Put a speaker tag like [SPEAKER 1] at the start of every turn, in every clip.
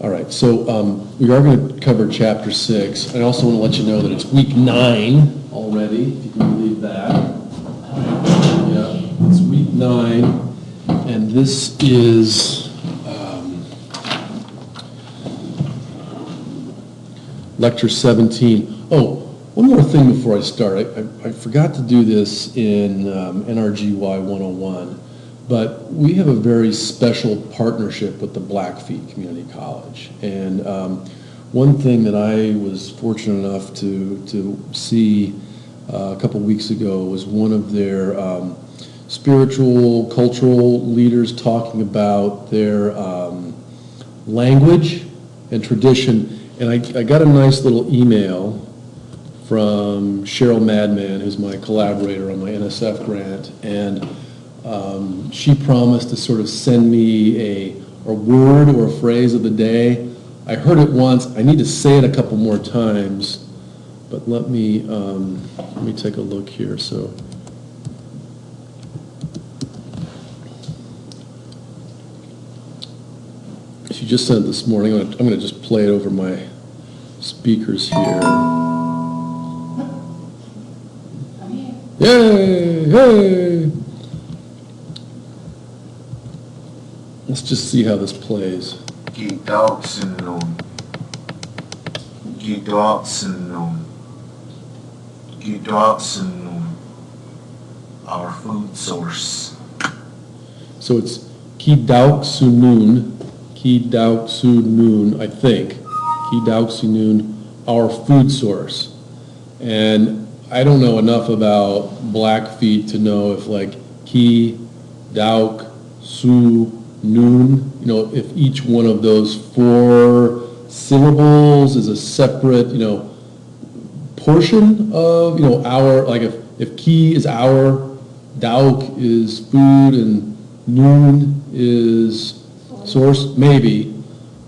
[SPEAKER 1] All right, so we are going to cover Chapter 6. I also want to let you know that it's week 9 already, if you can believe that. Yeah, it's week 9, and this is Lecture 17. Oh, one more thing before I start. I forgot to do this in NRGY 101. But we have a very special partnership with the Blackfeet Community College. And one thing that I was fortunate enough to see a couple weeks ago was one of their spiritual, cultural leaders talking about their language and tradition. And I got a nice little email from Cheryl Madman, who's my collaborator on my NSF grant. And she promised to sort of send me a word or a phrase of the day. I heard it once. I need to say it a couple more times, but let me take a look here. So, she just sent it this morning. I'm going to just play it over my speakers here. Yay! Hey! Let's just see how this plays.
[SPEAKER 2] Our food source.
[SPEAKER 1] So it's Kidauxunun, I think. Kidauxunun, our food source. And I don't know enough about Blackfeet to know if like Kidauxunun, if each one of those 4 syllables is a separate, portion of, our, like if ki is our, dauk is food, and noon is source, maybe,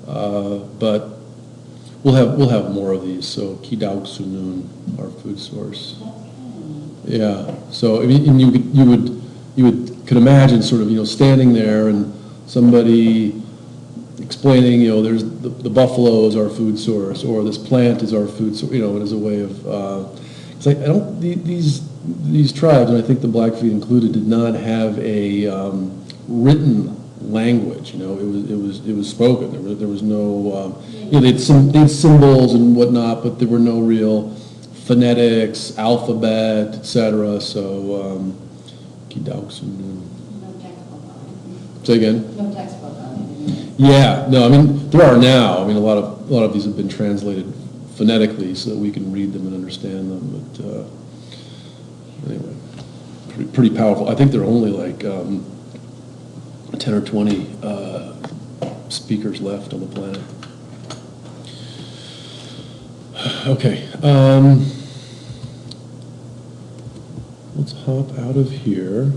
[SPEAKER 1] but we'll have more of these. So Kidauxunun, our food source. Yeah. So I mean, and you could imagine sort of standing there and somebody explaining, there's the buffalo is our food source, or this plant is our food source, it is a way of, it's like, these tribes, and I think the Blackfeet included, did not have a written language, it was spoken, there was no, they had symbols and whatnot, but there were no real phonetics, alphabet, etc., so, Kidauxunun. Say again?
[SPEAKER 3] No textbook on it.
[SPEAKER 1] Yeah, no, I mean, there are now. I mean, a lot of these have been translated phonetically so that we can read them and understand them, but anyway, pretty powerful. I think there are only like 10 or 20 speakers left on the planet. Okay, let's hop out of here.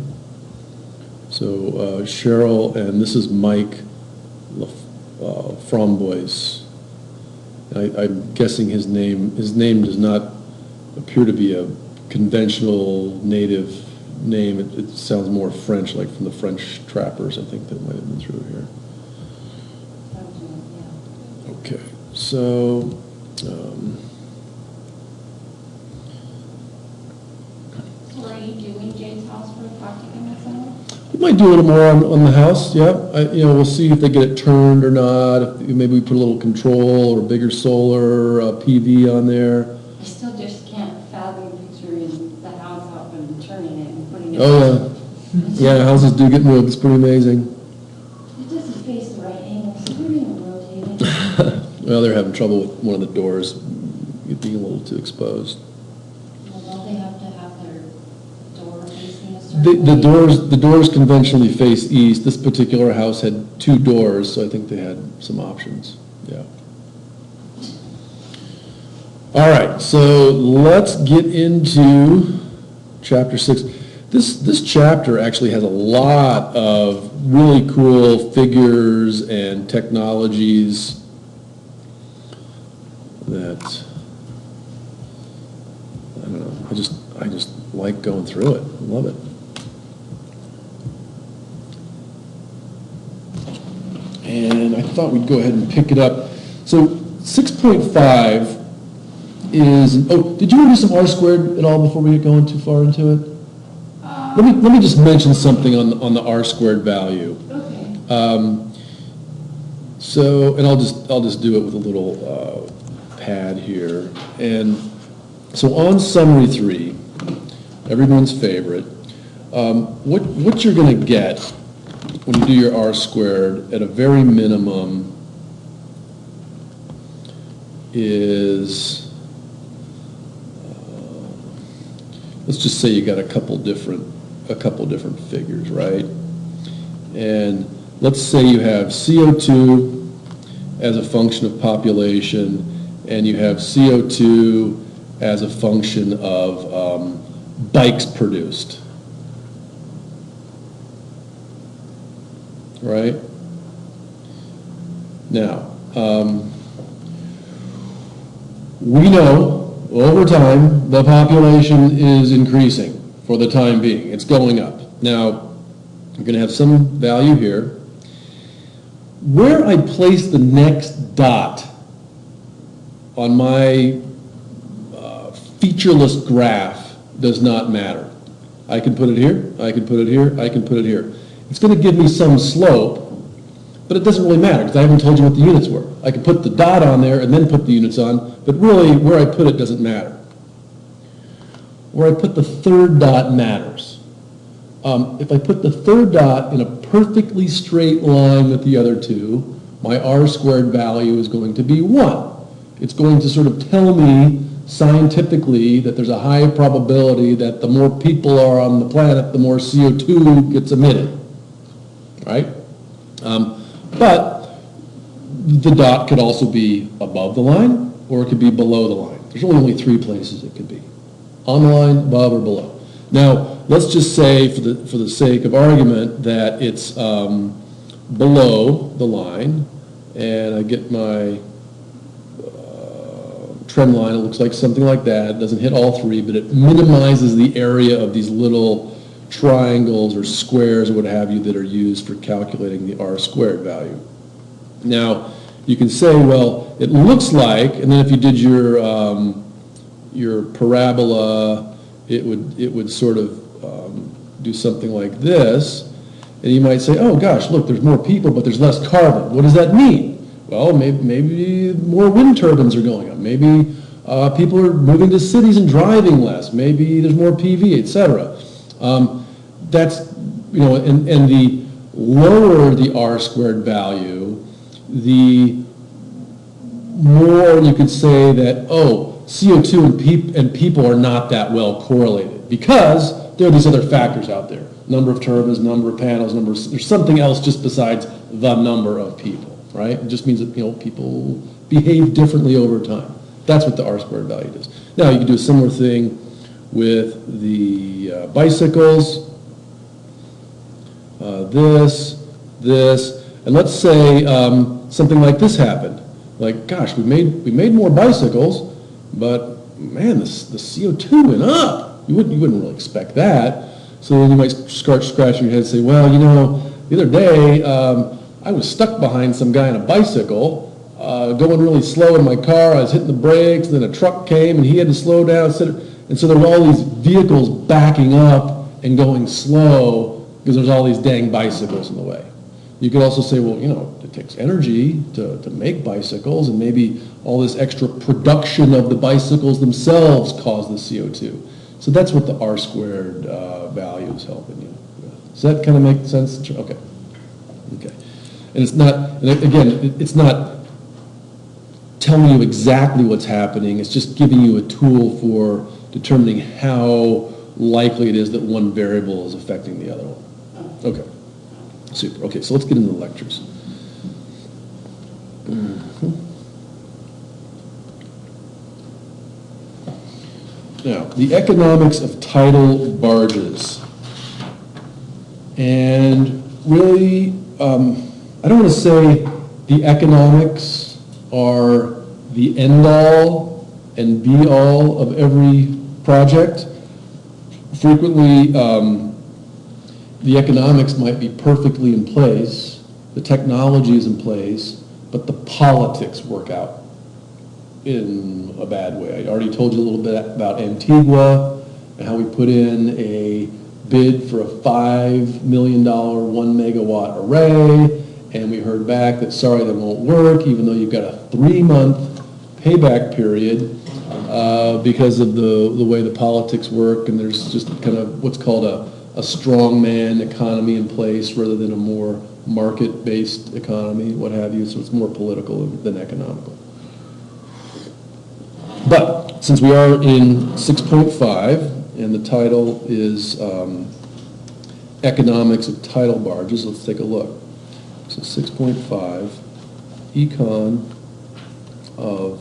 [SPEAKER 1] So Cheryl, and this is Mike Framboise. I'm guessing his name does not appear to be a conventional native name. It sounds more French, like from the French trappers, I think, that might have been through here. Okay, so
[SPEAKER 3] So are you doing Jay's house for the practicum this summer?
[SPEAKER 1] we might do a little more on the house, yeah. We'll see if they get it turned or not. If maybe we put a little control or bigger solar PV on there.
[SPEAKER 3] I still just can't fathom picturing the house up and turning it and putting it.
[SPEAKER 1] Oh, yeah. Yeah, houses do get moved. It's pretty amazing.
[SPEAKER 3] It doesn't face the right angle, so we're going to rotate it.
[SPEAKER 1] Well, they're having trouble with one of the doors being a little too exposed.
[SPEAKER 3] Well, don't they have to have their door facing a certain
[SPEAKER 1] The
[SPEAKER 3] way?
[SPEAKER 1] doors conventionally face east. This particular house had 2 doors, so I think they had some options. Yeah. All right, so let's get into chapter 6. This chapter actually has a lot of really cool figures and technologies that, I don't know, I just like going through it. I love it. And I thought we'd go ahead and pick it up. So 6.5 is, oh, did you want to do some R squared at all before we get going too far into it? Let me just mention something on the R squared value.
[SPEAKER 3] Okay.
[SPEAKER 1] So, and I'll just do it with a little pad here. And so on summary 3, everyone's favorite, what you're going to get when you do your R squared at a very minimum is, let's just say you got a couple different figures, right? And let's say you have CO2 as a function of population, and you have CO2 as a function of bikes produced, right? Now, we know over time the population is increasing for the time being. It's going up. Now, I'm going to have some value here. Where I place the next dot on my featureless graph does not matter. I can put it here, I can put it here, I can put it here. It's going to give me some slope, but it doesn't really matter because I haven't told you what the units were. I could put the dot on there and then put the units on, but really where I put it doesn't matter. Where I put the third dot matters. If I put the third dot in a perfectly straight line with the other two, my R squared value is going to be 1. It's going to sort of tell me scientifically that there's a high probability that the more people are on the planet, the more CO2 gets emitted, right? But the dot could also be above the line, or it could be below the line. There's only 3 places it could be: on the line, above, or below. Now, let's just say, for the sake of argument, that it's below the line, and I get my trend line. It looks like something like that. It doesn't hit all 3, but it minimizes the area of these little triangles or squares or what have you that are used for calculating the R squared value. Now, you can say, well, it looks like, and then if you did your parabola, it would sort of do something like this, and you might say, oh gosh, look, there's more people, but there's less carbon. What does that mean? Well, maybe more wind turbines are going up. Maybe people are moving to cities and driving less. Maybe there's more PV, etc. That's, and the lower the R squared value, the more you could say that, oh, CO2 and people are not that well correlated because there are these other factors out there. Number of turbines, number of panels, there's something else just besides the number of people, right? It just means that, people behave differently over time. That's what the R squared value does. Now, you can do a similar thing with the bicycles, this, and let's say something like this happened. Like, gosh, we made more bicycles, but man, the CO2 went up. You wouldn't really expect that. So then you might start scratching your head and say, well, the other day I was stuck behind some guy on a bicycle, going really slow in my car. I was hitting the brakes, and then a truck came and he had to slow down. And so there were all these vehicles backing up and going slow because there's all these dang bicycles in the way. You could also say, well, it takes energy to make bicycles, and maybe all this extra production of the bicycles themselves cause the CO2. So that's what the R squared value is helping you with. Does that kind of make sense? Okay. And it's not, it's not telling you exactly what's happening. It's just giving you a tool for determining how likely it is that one variable is affecting the other one. Okay. Super. Okay, so let's get into the lectures. Now, the economics of tidal barges. And really, I don't want to say the economics are the end-all and be-all of every project. Frequently, the economics might be perfectly in place, the technology is in place, but the politics work out in a bad way. I already told you a little bit about Antigua and how we put in a bid for a $5 million 1 megawatt array, and we heard back that, sorry, that won't work, even though you've got a 3-month payback period because of the way the politics work, and there's just kind of what's called a strongman economy in place rather than a more market-based economy, what have you, so it's more political than economical. But since we are in 6.5, and the title is Economics of Tidal Barges, let's take a look. So 6.5, Econ of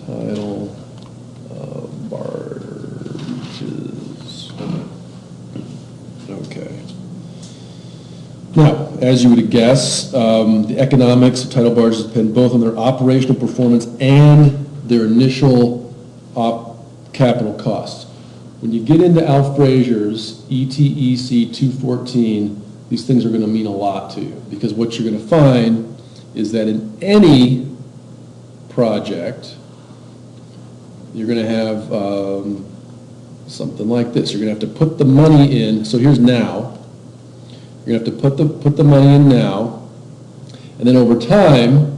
[SPEAKER 1] Tidal barges. Okay. Now, as you would guess, the economics of tidal barges depend both on their operational performance and their initial capital costs. When you get into Al Fraser's ETEC 214, these things are going to mean a lot to you, because what you're going to find is that in any project, you're going to have something like this. You're going to have to put the money in. So here's now. You're going to have to put the money in now, and then over time,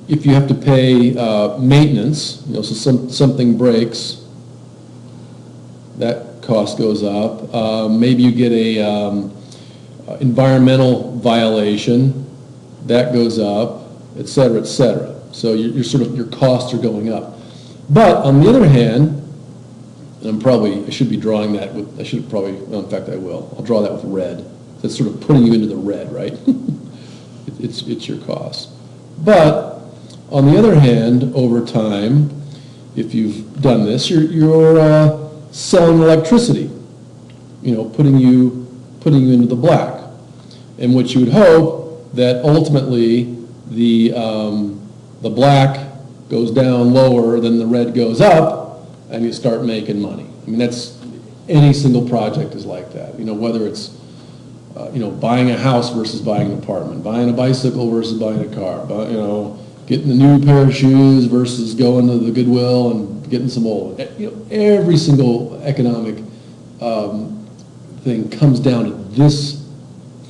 [SPEAKER 1] if you have to pay maintenance, so something breaks, that cost goes up. Maybe you get a environmental violation, that goes up, et cetera, et cetera. So your costs are going up. But on the other hand, and I should be drawing that with, in fact I will. I'll draw that with red. That's sort of putting you into the red, right? It's your cost. But on the other hand, over time, if you've done this, you're selling electricity, putting you into the black. And what you would hope that ultimately the black goes down lower than the red goes up, and you start making money. I mean, that's, any single project is like that. Whether it's buying a house versus buying an apartment, buying a bicycle versus buying a car, getting a new pair of shoes versus going to the Goodwill and getting some old. Every single economic thing comes down to this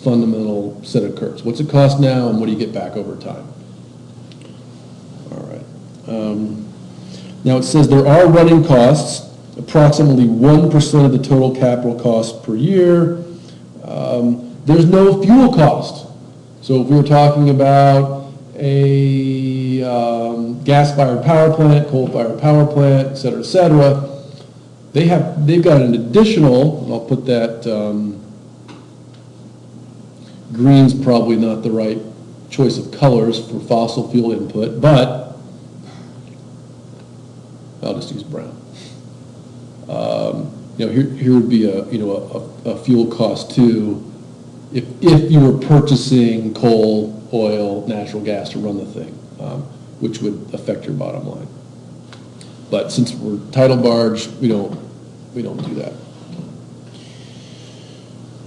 [SPEAKER 1] fundamental set of curves. What's it cost now, and what do you get back over time? All right. Now it says there are running costs, approximately 1% of the total capital cost per year. There's no fuel cost. So if we were talking about a gas-fired power plant, coal-fired power plant, et cetera, they've got an additional, and I'll put that, green's probably not the right choice of colors for fossil fuel input, but I'll just use brown. Here would be a fuel cost too, if you were purchasing coal, oil, natural gas to run the thing, which would affect your bottom line. But since we're tidal barge, we don't do that.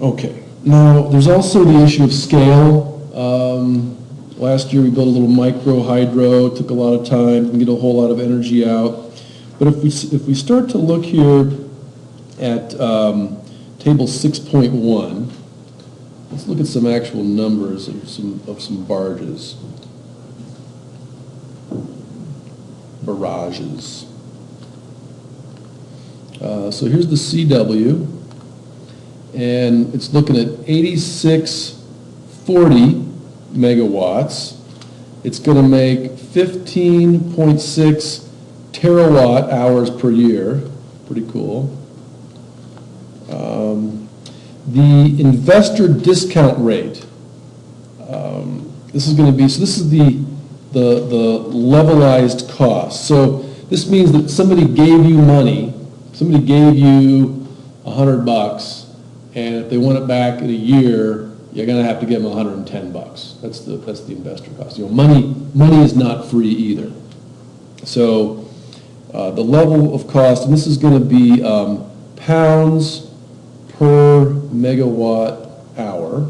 [SPEAKER 1] Okay. Now there's also the issue of scale. Last year we built a little micro hydro. It took a lot of time, didn't get a whole lot of energy out. But if we start to look here at table 6.1, let's look at some actual numbers of some barges, barrages. So here's the CW, and it's looking at 8640 megawatts. It's going to make 15.6 terawatt hours per year. Pretty cool. The investor discount rate. This is the levelized cost. So this means that somebody gave you money. Somebody gave you $100, and if they want it back in a year, you're going to have to give them $110. That's the investor cost. Money is not free either. So the level of cost, and this is going to be pounds per megawatt hour.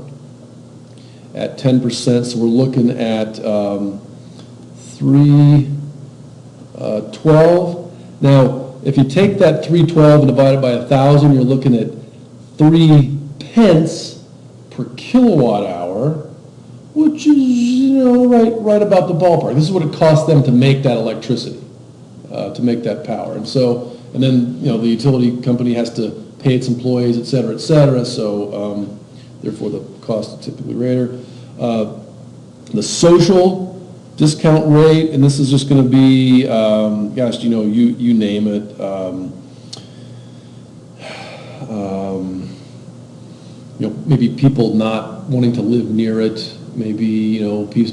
[SPEAKER 1] at 10%, so we're looking at 312. Now, if you take that 312 and divide it by 1,000, you're looking at 3 pence per kilowatt hour, which is, right about the ballpark. This is what it costs them to make that electricity, to make that power. And then, the utility company has to pay its employees, et cetera, so therefore the cost is typically greater. The social discount rate, and this is just going to be, you name it. Maybe people not wanting to live near it, maybe,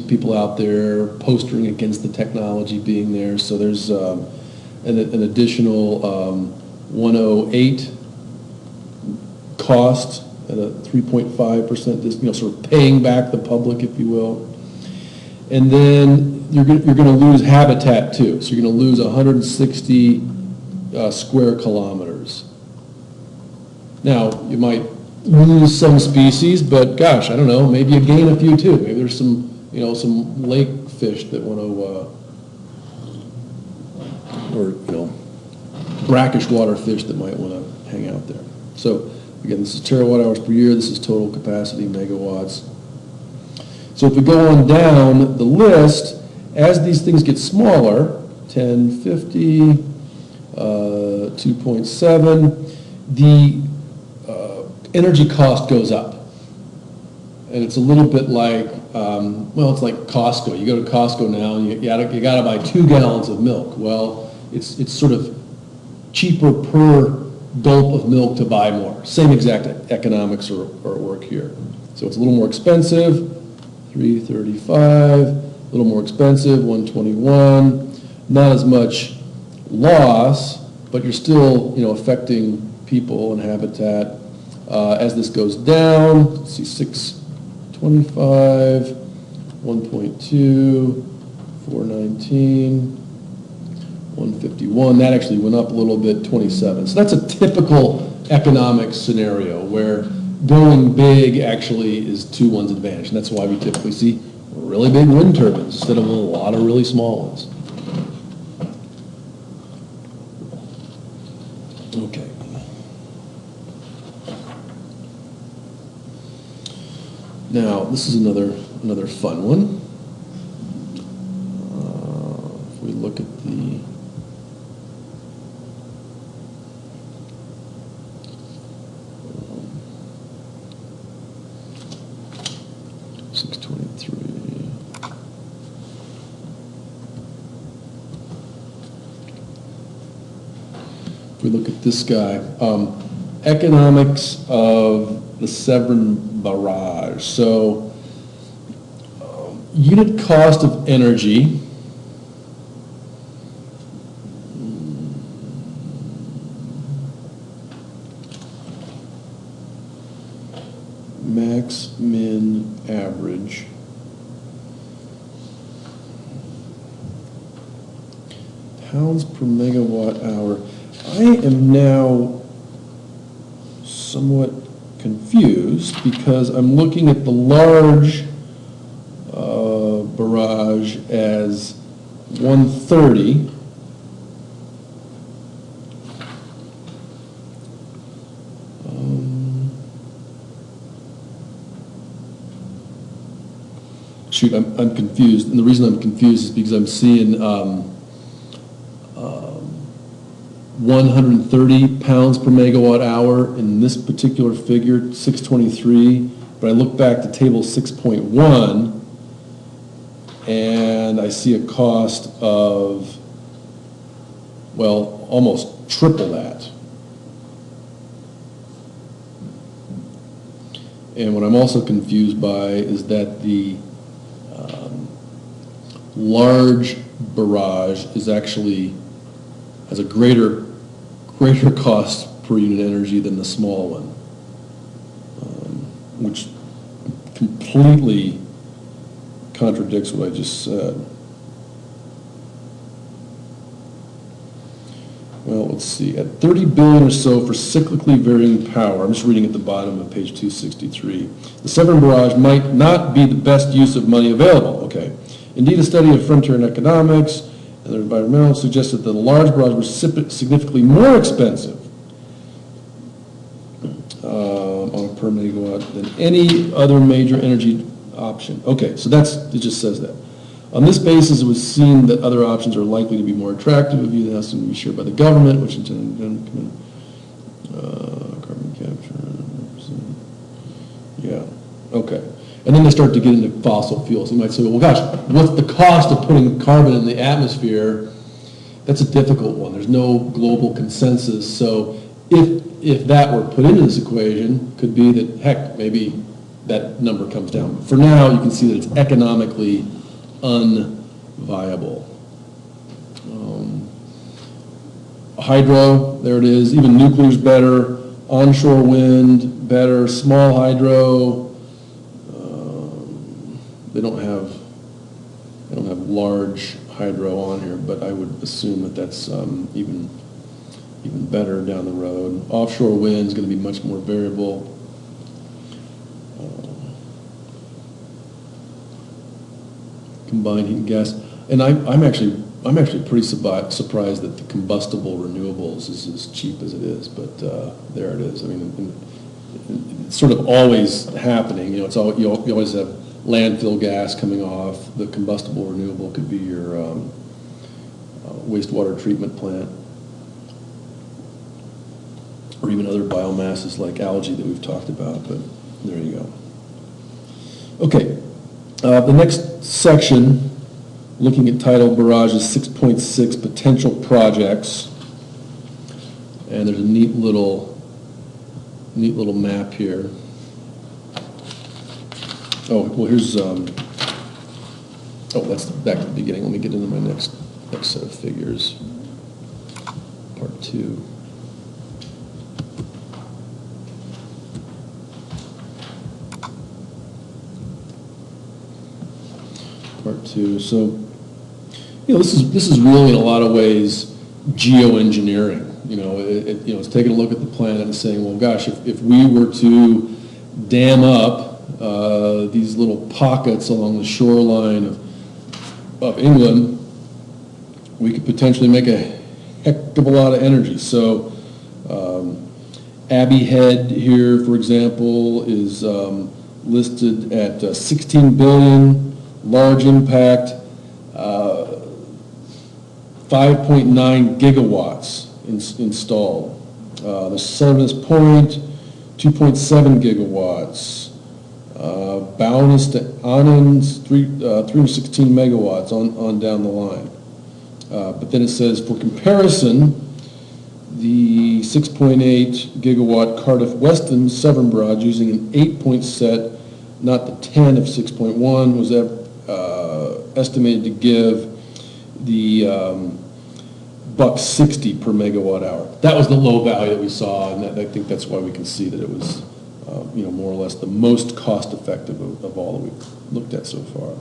[SPEAKER 1] people out there postering against the technology being there. So there's an additional 108 cost at a 3.5%, sort of paying back the public, if you will. And then you're going to lose habitat too. So you're going to lose 160 square kilometers. Now, you might lose some species, but gosh, I don't know, maybe you gain a few too. Maybe there's some lake fish that want to, or brackish water fish that might want to hang out there. So again, this is terawatt hours per year. This is total capacity, megawatts. So if we go on down the list, as these things get smaller, 1050, 2.7, the energy cost goes up. And it's a little bit like, it's like Costco. You go to Costco now and you gotta buy 2 gallons of milk. Well, it's sort of cheaper per gulp of milk to buy more. Same exact economics are at work here. So it's a little more expensive, 335, a little more expensive, 121. Not as much loss, but you're still, affecting people and habitat. As this goes down, let's see, 625, 1.2, 419, 151. That actually went up a little bit, 27. So that's a typical economic scenario where going big actually is to one's advantage. And that's why we typically see really big wind turbines instead of a lot of really small ones. Okay. Now, this is another fun one. If we look at the if we look at this guy, economics of the Severn barrage. So, unit cost of energy, max, min, average. Pounds per megawatt hour. I am now somewhat confused because I'm looking at the large barrage as 130. Shoot, I'm confused, and the reason I'm confused is because I'm seeing 130 pounds per megawatt hour in this particular figure, 623, but I look back to table 6.1 and I see a cost of, well, almost triple that. And what I'm also confused by is that the large barrage is actually has a greater cost per unit energy than the small one, which completely contradicts what I just said. Well, let's see, at 30 billion or so for cyclically varying power, I'm just reading at the bottom of page 263, the Severn Barrage might not be the best use of money available, okay. Indeed, a study of frontier and economics and their environmental suggested that the large barrage was significantly more expensive on a per megawatt than any other major energy option. Okay, so it just says that. On this basis, it was seen that other options are likely to be more attractive, a view that has to be shared by the government, which intended carbon capture. Yeah, okay. And then they start to get into fossil fuels. You might say, well, gosh, what's the cost of putting carbon in the atmosphere? That's a difficult one. There's no global consensus. So if that were put into this equation, could be that, heck, maybe that number comes down. But for now, you can see that it's economically unviable. Hydro, there it is. Even nuclear's better. Onshore wind, better. Small hydro. They don't have large hydro on here, but I would assume that that's even better down the road. Offshore wind is going to be much more variable. Combined heat and gas, and I'm actually pretty surprised that the combustible renewables is as cheap as it is. But there it is. I mean, it's sort of always happening. You know, you always have landfill gas coming off. The combustible renewable could be your wastewater treatment plant, or even other biomasses like algae that we've talked about. But there you go. Okay. The next section, looking at Tidal Barrage's 6.6 potential projects, and there's a neat little map here. Oh, well, here's that's back to the beginning. Let me get into my next set of figures. Part 2. Part 2. So, this is really in a lot of ways geoengineering. It's taking a look at the planet and saying, well, gosh, if we were to dam up these little pockets along the shoreline of England, we could potentially make a heck of a lot of energy. So, Abbey Head here, for example, is listed at 16 billion. Large impact, 5.9 gigawatts installed. The Sunnis Point, 2.7 gigawatts. Bowness to Anons, 316 megawatts on down the line. But then it says, for comparison, the 6.8 gigawatt Cardiff Weston Severn Barrage using an 8-point set, not the 10 of 6.1, was estimated to give the $1.60 per megawatt hour. That was the low value that we saw, and I think that's why we can see that it was, more or less the most cost-effective of all that we've looked at so far.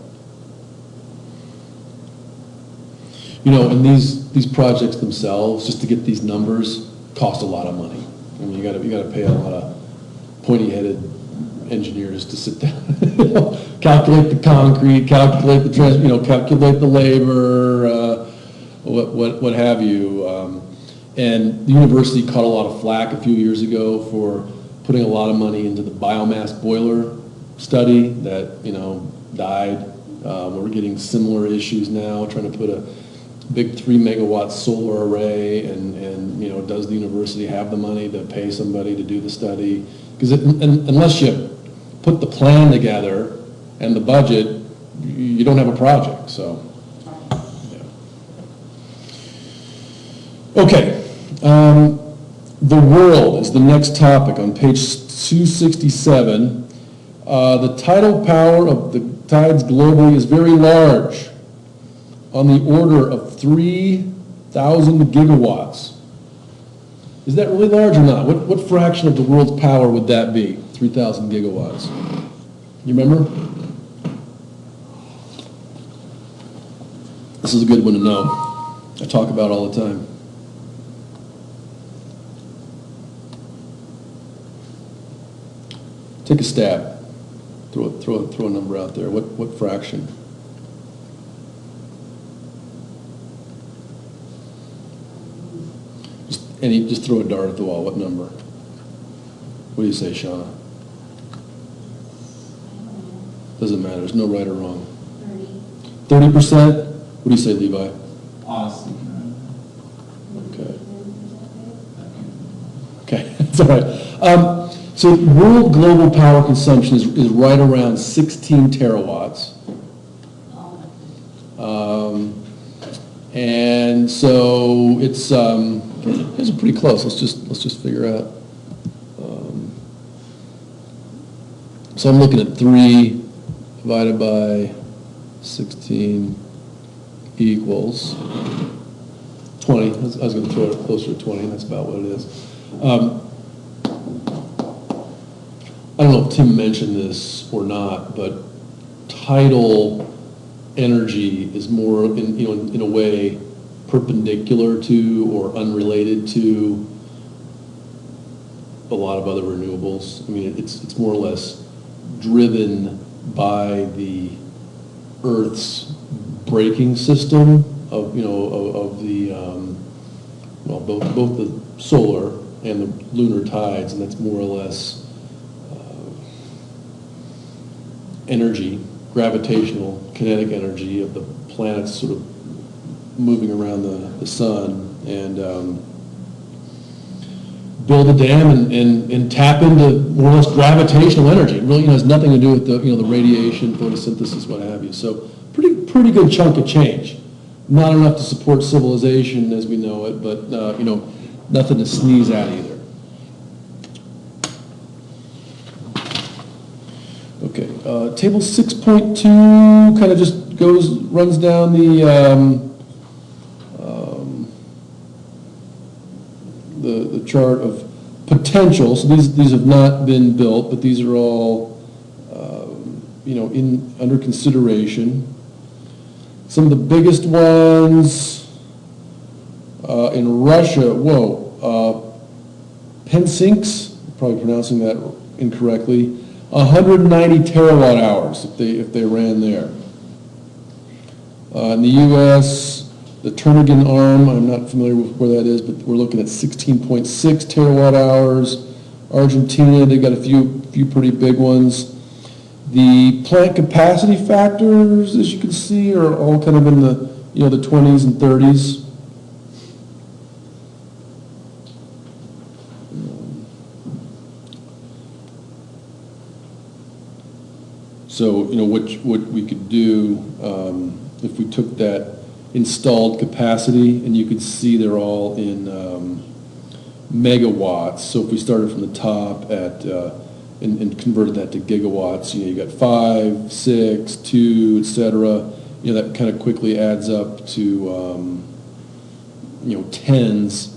[SPEAKER 1] And these projects themselves, just to get these numbers, cost a lot of money. I mean, you got to pay a lot of pointy-headed engineers to sit down, calculate the concrete, calculate the calculate the labor, what have you. And the university caught a lot of flack a few years ago for putting a lot of money into the biomass boiler study that died. We're getting similar issues now, trying to put a big 3 megawatt solar array, and does the university have the money to pay somebody to do the study? Because unless you put the plan together and the budget, you don't have a project. So, yeah. Okay, the world is the next topic on page 267. The tidal power of the tides globally is very large, on the order of 3,000 gigawatts. Is that really large or not? What fraction of the world's power would that be? 3,000 gigawatts. You remember? This is a good one to know. I talk about it all the time. Take a stab. Throw a number out there. What fraction? Just throw a dart at the wall. What number? What do you say, Shauna? Doesn't matter. There's no right or wrong. 30%? What do you say, Levi?
[SPEAKER 2] Awesome.
[SPEAKER 1] Okay. Okay, that's all right. So world global power consumption is right around 16 terawatts. And so it's pretty close. Let's just figure out. So I'm looking at 3 divided by 16 equals 20. I was going to throw it closer to 20. That's about what it is. I don't know if Tim mentioned this or not, but tidal energy is more, in a way, perpendicular to or unrelated to a lot of other renewables. I mean, it's more or less driven by the Earth's braking system of the both the solar and the lunar tides, and that's more or less energy, gravitational, kinetic energy of the planets sort of moving around the sun, and build a dam and tap into more or less gravitational energy. It really has nothing to do with the radiation, photosynthesis, what have you. So pretty good chunk of change. Not enough to support civilization as we know it, but nothing to sneeze at either. Okay, table 6.2 kind of just runs down the chart of potential. So these have not been built, but these are all under consideration. Some of the biggest ones in Russia. Pensinks, probably pronouncing that incorrectly. 190 terawatt hours if they ran there. In the U.S., the Turnagain Arm, I'm not familiar with where that is, but we're looking at 16.6 terawatt hours. Argentina, they got a few pretty big ones. The plant capacity factors, as you can see, are all kind of in the the 20s and 30s. So what we could do if we took that installed capacity, and you could see they're all in megawatts. So if we started from the top at and converted that to gigawatts, you got 5, 6, 2, etc. That kind of quickly adds up to tens.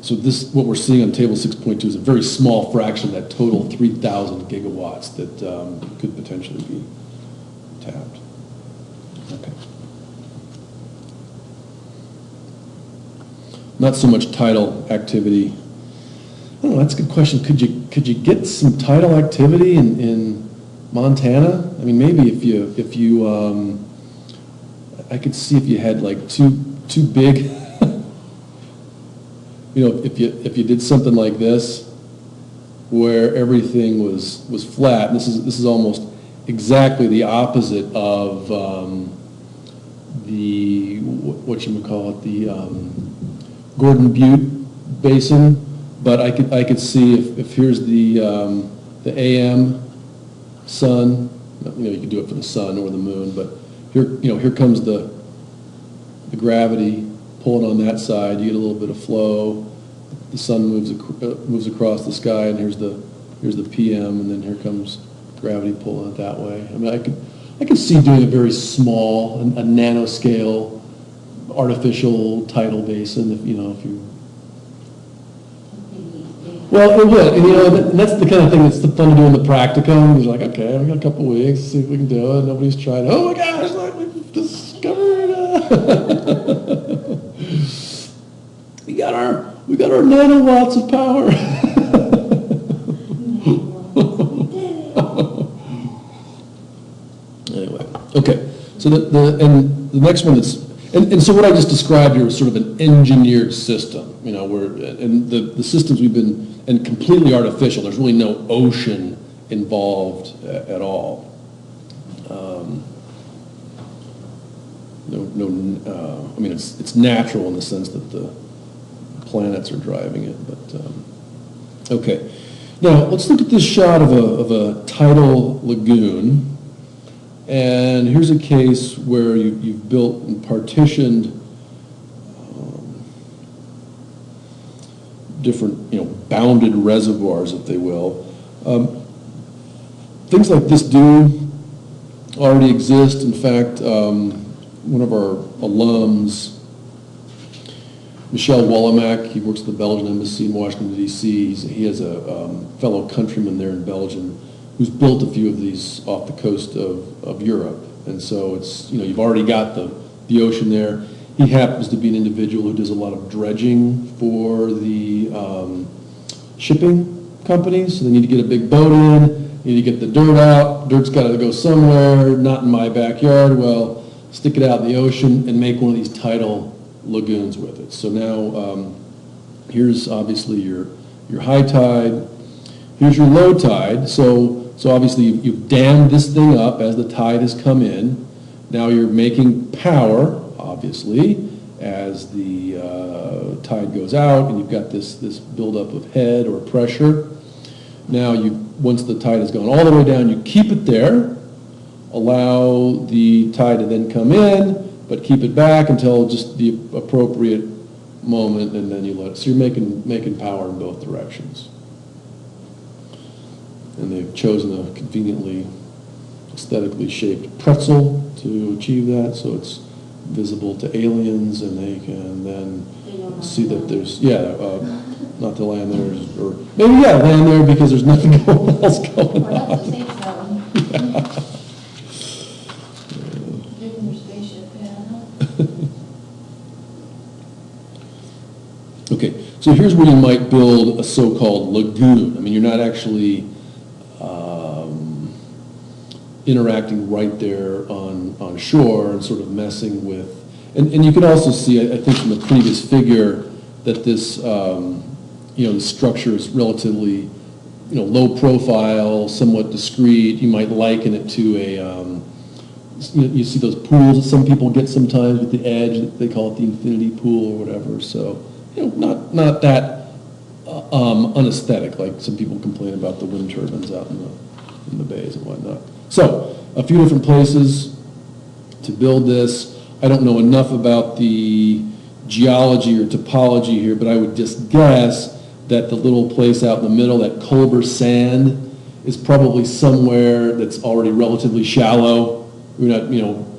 [SPEAKER 1] So what we're seeing on table 6.2 is a very small fraction of that total 3,000 gigawatts that could potentially be tapped. Okay. Not so much tidal activity. I don't know, that's a good question. Could you get some tidal activity in Montana? I mean, maybe if you I could see if you had like two big. If you did something like this, where everything was flat, and this is almost exactly the opposite of the Gordon Butte Basin. But I could see if here's the AM sun, you could do it for the sun or the moon, but here comes the gravity pulling on that side. You get a little bit of flow. The sun moves across the sky, and here's the PM, and then here comes gravity pulling it that way. I mean, I could see doing a very small, a nanoscale, artificial tidal basin if you. Well, it would, and that's the kind of thing that's fun to do in the practicum. You're like, okay, we got a couple weeks, see if we can do it. Nobody's tried. Oh my gosh, we've discovered we got our nanowatts of power. Okay, so and the next one that's, and so what I just described here is sort of an engineered system, you know, where, and the systems we've been, and completely artificial, there's really no ocean involved at all. I mean, it's natural in the sense that the planets are driving it, but, okay. Now, let's look at this shot of a tidal lagoon. And here's a case where you've built and partitioned different, you know, bounded reservoirs, if they will. Things like this do already exist. In fact, one of our alums, Michel Wallemack, he works at the Belgian Embassy in Washington, D.C. He has a fellow countryman there in Belgium who's built a few of these off the coast of Europe. And so it's, you know, you've already got the ocean there. He happens to be an individual who does a lot of dredging for the shipping companies. So they need to get a big boat in, need to get the dirt out. Dirt's got to go somewhere, not in my backyard. Well, stick it out in the ocean and make one of these tidal lagoons with it. So now here's obviously your high tide. Here's your low tide. So obviously you've dammed this thing up as the tide has come in. Now you're making power, obviously, as the tide goes out, and you've got this buildup of head or pressure. Now once the tide has gone all the way down, you keep it there, allow the tide to then come in, but keep it back until just the appropriate moment, and then you let it. So you're making power in both directions. And they've chosen a conveniently aesthetically shaped pretzel to achieve that, so it's visible to aliens, and they can then see that there's, not to land there, or maybe, land there because there's nothing else going
[SPEAKER 3] Or not
[SPEAKER 1] on.
[SPEAKER 3] the safe zone. Getting your spaceship,
[SPEAKER 1] Okay, so here's where you might build a so-called lagoon. I mean, you're not actually interacting right there on shore and sort of messing with, and you can also see, I think from the previous figure, that this, the structure is relatively, low profile, somewhat discreet. You might liken it to a, you see those pools that some people get sometimes with the edge, they call it the infinity pool or whatever, so, not that unaesthetic, like some people complain about the wind turbines out in the bays and whatnot. So, a few different places to build this. I don't know enough about the geology or topology here, but I would just guess that the little place out in the middle, that Culver Sand, is probably somewhere that's already relatively shallow. We're not,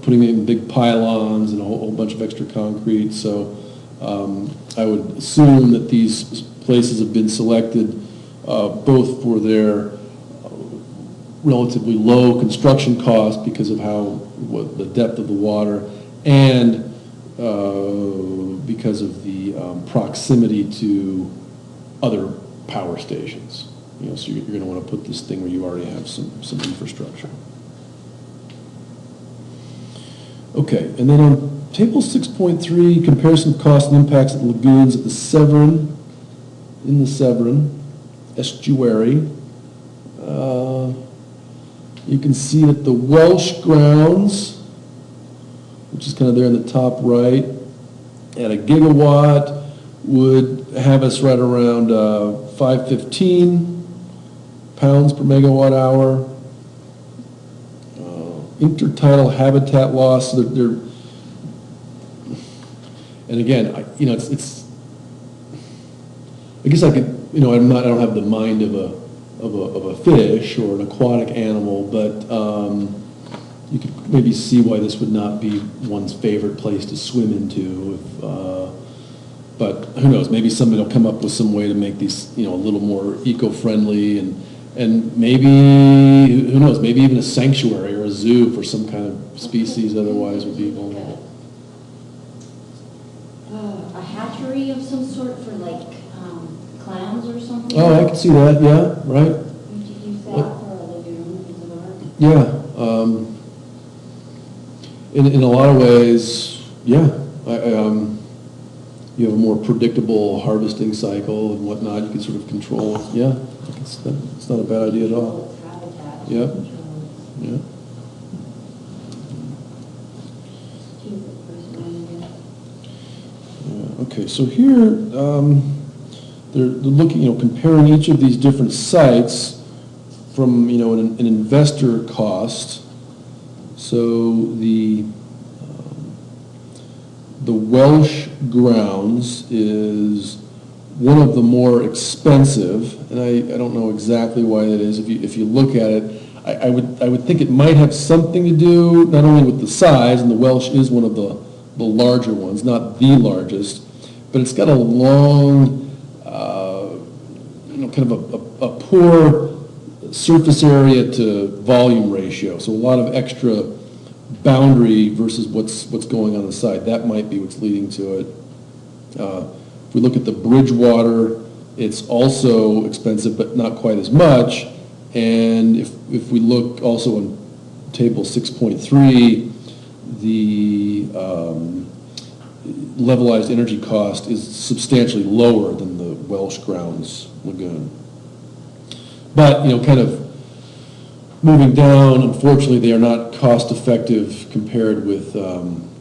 [SPEAKER 1] putting in big pylons and a whole bunch of extra concrete. So I would assume that these places have been selected both for their relatively low construction cost because of the depth of the water, and because of the proximity to other power stations. So you're going to want to put this thing where you already have some infrastructure. Okay, and then on table 6.3, comparison of cost and impacts of lagoons at the Severn, in the Severn estuary. You can see that the Welsh grounds, which is kind of there in the top right, at a gigawatt would have us right around 515 pounds per megawatt hour. Intertidal habitat loss, they're and again, it's. I guess I could, I don't have the mind of a fish or an aquatic animal, but you could maybe see why this would not be one's favorite place to swim into. But who knows? Maybe somebody will come up with some way to make these, a little more eco-friendly, and maybe, who knows? Maybe even a sanctuary or a zoo for some kind of species. Otherwise, would be vulnerable.
[SPEAKER 3] A hatchery of some sort for clams or something?
[SPEAKER 1] Oh, I can see that. Yeah, right.
[SPEAKER 3] Would you use that for a lagoon?
[SPEAKER 1] Yeah. in a lot of ways, yeah. You have a more predictable harvesting cycle and whatnot, you can sort of control, yeah. It's not a bad idea at all.
[SPEAKER 3] Its habitat.
[SPEAKER 1] Yeah.
[SPEAKER 3] controls.
[SPEAKER 1] Yeah.
[SPEAKER 3] Keep it personal,
[SPEAKER 1] Yeah, okay, so here, they're looking, comparing each of these different sites from, an investor cost. So the Welsh grounds is one of the more expensive, and I don't know exactly why that is. If you look at it, I would think it might have something to do not only with the size, and the Welsh is one of the larger ones, not the largest, but it's got a long, kind of a poor surface area to volume ratio, so a lot of extra boundary versus what's going on the side. That might be what's leading to it. If we look at the Bridgewater, it's also expensive, but not quite as much. And if we look also on table 6.3, the levelized energy cost is substantially lower than the Welsh Grounds Lagoon. But, kind of moving down, unfortunately, they are not cost effective compared with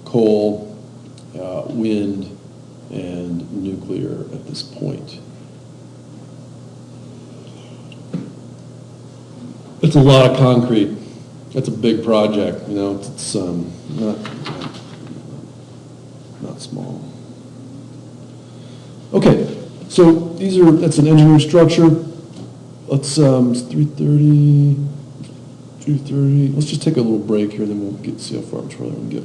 [SPEAKER 1] coal, wind, and nuclear at this point. It's a lot of concrete. That's a big project, it's not small. Okay, so that's an engineered structure. Let's, it's 3:30, let's just take a little break here, then we'll see how far we can get.